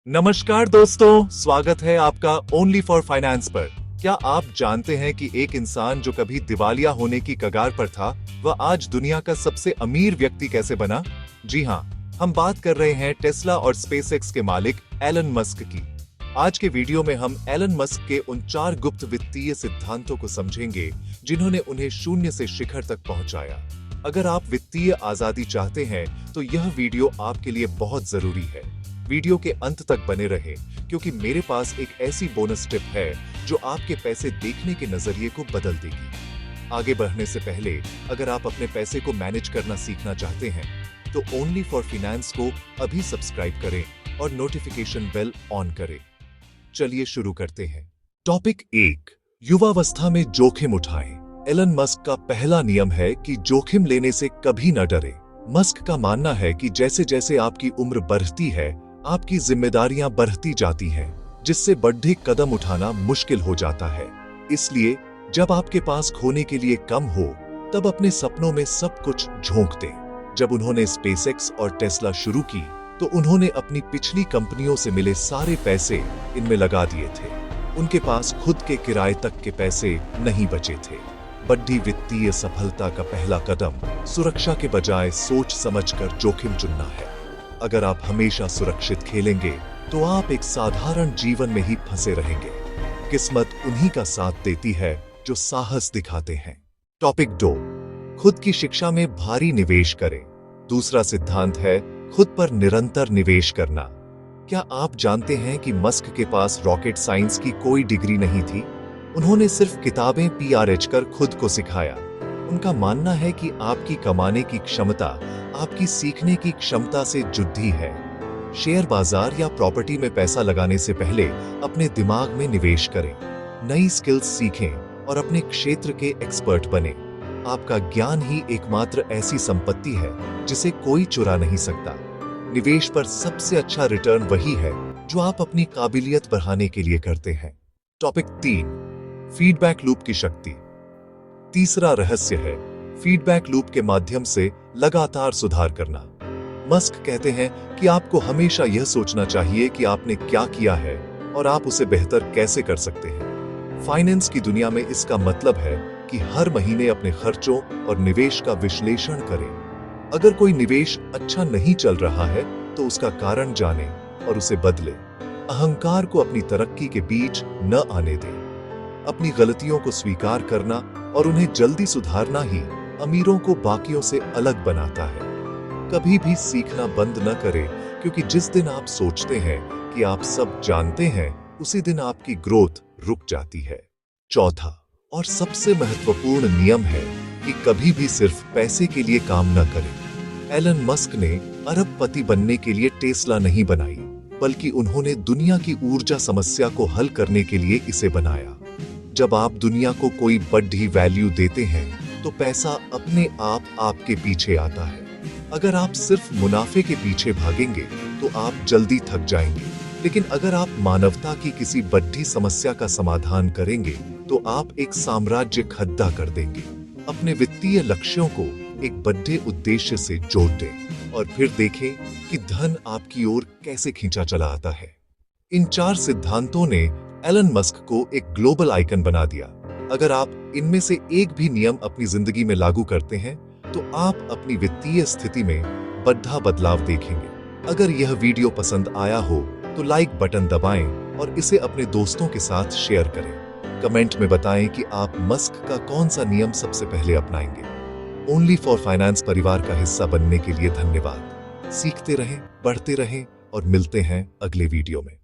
नमस्कार दोस्तों, स्वागत है आपका ओनली फॉर फाइनेंस पर। क्या आप जानते हैं कि एक इंसान जो कभी दिवालिया होने की कगार पर था, वह आज दुनिया का सबसे अमीर व्यक्ति कैसे बना? जी हाँ, हम बात कर रहे हैं टेस्ला और स्पेसएक्स के मालिक एलन मस्क की। आज के वीडियो में हम एलन मस्क के उन 4 गुप्त वित्तीय सिद्धांतों को समझेंगे जिन्होंने उन्हें शून्य से शिखर तक पहुंचाया। अगर आप वित्तीय आजादी चाहते हैं तो यह वीडियो आपके लिए बहुत जरूरी है। वीडियो के अंत तक बने रहें, क्योंकि मेरे पास एक ऐसी बोनस टिप है जो आपके पैसे देखने के नजरिए को बदल देगी। आगे बढ़ने से पहले अगर आप अपने पैसे को मैनेज करना सीखना चाहते हैं तो ओनली फॉर फाइनेंस को अभी सब्सक्राइब करें और नोटिफिकेशन बेल ऑन करें। चलिए शुरू करते हैं। टॉपिक 1, युवावस्था में जोखिम उठाएं। एलन मस्क का पहला नियम है कि जोखिम लेने से कभी न डरें। मस्क का मानना है कि जैसे जैसे आपकी उम्र बढ़ती है, आपकी जिम्मेदारियां बढ़ती जाती हैं, जिससे बड़े कदम उठाना मुश्किल हो जाता है। इसलिए जब आपके पास खोने के लिए कम हो, तब अपने सपनों में सब कुछ झोंक दें। जब उन्होंने स्पेसएक्स और टेस्ला शुरू की, तो उन्होंने अपनी पिछली कंपनियों से मिले सारे पैसे इनमें लगा दिए थे। उनके पास खुद के किराए तक के पैसे नहीं बचे थे। बड़ी वित्तीय सफलता का पहला कदम सुरक्षा के बजाय सोच समझकर जोखिम चुनना है। अगर आप हमेशा सुरक्षित खेलेंगे तो आप एक साधारण जीवन में ही फंसे रहेंगे। किस्मत उन्हीं का साथ देती है जो साहस दिखाते हैं। टॉपिक 2, खुद की शिक्षा में भारी निवेश करें। दूसरा सिद्धांत है खुद पर निरंतर निवेश करना। क्या आप जानते हैं कि मस्क के पास रॉकेट साइंस की कोई डिग्री नहीं थी? उन्होंने सिर्फ किताबें PRH कर खुद को सिखाया। उनका मानना है कि आपकी कमाने की क्षमता आपकी सीखने की क्षमता से जुड़ी है। शेयर बाजार या प्रॉपर्टी में पैसा लगाने से पहले अपने दिमाग में निवेश करें। नई स्किल्स सीखें और अपने क्षेत्र के एक्सपर्ट बने। आपका ज्ञान ही एकमात्र ऐसी संपत्ति है जिसे कोई चुरा नहीं सकता। निवेश पर सबसे अच्छा रिटर्न वही है जो आप अपनी काबिलियत बढ़ाने के लिए करते हैं। टॉपिक 3, फीडबैक लूप की शक्ति। तीसरा रहस्य है फीडबैक लूप के माध्यम से लगातार सुधार करना। मस्क कहते हैं कि आपको हमेशा यह सोचना चाहिए कि आपने क्या किया है और आप उसे बेहतर कैसे कर सकते हैं। फाइनेंस की दुनिया में इसका मतलब है कि हर महीने अपने खर्चों और निवेश का विश्लेषण करें। अगर कोई निवेश अच्छा नहीं चल रहा है तो उसका कारण जानें और उसे बदलें। अहंकार को अपनी तरक्की के बीच न आने दें। अपनी गलतियों को स्वीकार करना और उन्हें जल्दी सुधारना ही अमीरों को बाकियों से अलग बनाता है। कभी भी सीखना बंद न करें, क्योंकि जिस दिन आप सोचते हैं कि आप सब जानते हैं, उसी दिन आपकी ग्रोथ रुक जाती है। चौथा और सबसे महत्वपूर्ण नियम है कि कभी भी सिर्फ पैसे के लिए काम न करें। एलन मस्क ने अरबपति बनने के लिए टेस्ला नहीं बनाई, बल्कि उन्होंने दुनिया की ऊर्जा समस्या को हल करने के लिए इसे बनाया। जब आप दुनिया को कोई बड़ी वैल्यू देते हैं तो पैसा अपने आप आपके पीछे आता है। अगर आप सिर्फ मुनाफे के पीछे भागेंगे तो आप जल्दी थक जाएंगे, लेकिन अगर आप मानवता की किसी बड़ी समस्या का समाधान करेंगे तो आप एक साम्राज्य खड़ा कर देंगे। अपने वित्तीय लक्ष्यों को एक बड़े उद्देश्य से जोड़ दें और फिर देखें कि धन आपकी ओर कैसे खींचा चला आता है। इन 4 सिद्धांतों ने एलन मस्क को एक ग्लोबल आइकन बना दिया। अगर आप इनमें से एक भी नियम अपनी जिंदगी में लागू करते हैं तो आप अपनी वित्तीय स्थिति में बड़ा बदलाव देखेंगे। अगर यह वीडियो पसंद आया हो तो लाइक बटन दबाएं और इसे अपने दोस्तों के साथ शेयर करें। कमेंट में बताएं कि आप मस्क का कौन सा नियम सबसे पहले अपनाएंगे। ओनली फॉर फाइनेंस परिवार का हिस्सा बनने के लिए धन्यवाद। सीखते रहें, बढ़ते रहें और मिलते हैं अगले वीडियो में।